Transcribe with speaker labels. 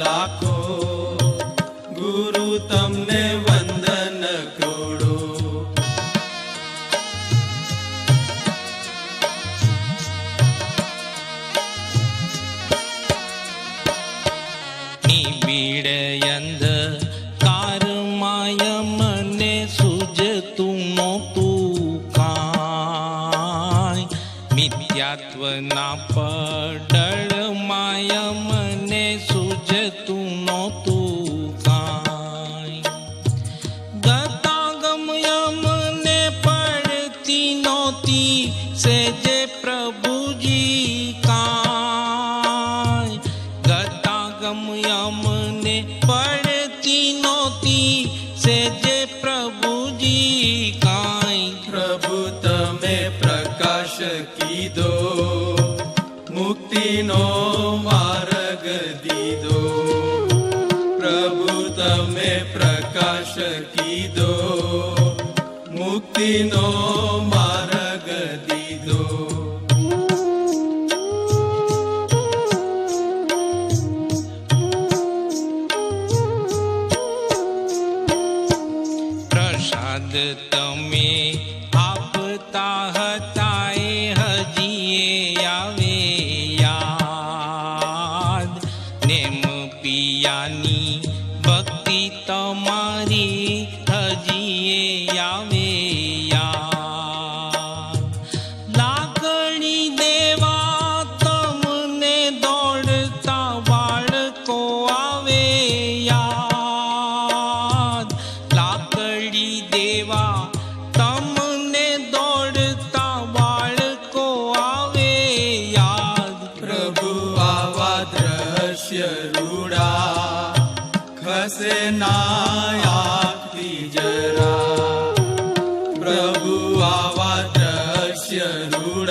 Speaker 1: લાખો, ગુરુ તમને વંદન કરોડો.
Speaker 2: નિબીડ અંધકાર માય મને સૂઝતું નહોતું કાંઈ, મિથ્યાત્વના પડળ માય મને સૂઝતું નહોતું કાંઈ. ગતાગમય મને પડતી નહોતી સેજે પ્રભુજી કાંઈ, ગતાગમય મને પડતી નહોતી સેજે પ્રભુજી કાંઈ.
Speaker 1: પ્રભુ તમે પ્રકાશ કીધો, મુક્તિનો માર્ગ દીધો. પ્રભુ તમે પ્રકાશ કીધો, મુક્તિનો માર્ગ દીધો.
Speaker 2: પ્રસાદ તમે આપતા હતા એ હજીએ આવે યાદ, નેમ પિયાની ભક્તિ તમારી હજીએ આવે યાદ. લાકડી દેવા તમને દોડતા બાળકો આવે યાદ, લાકડી દેવા તમને દોડતા બાળકો આવે યાદ.
Speaker 1: પ્રભુ આવા દ્રશ્ય રૂડા ખસે ના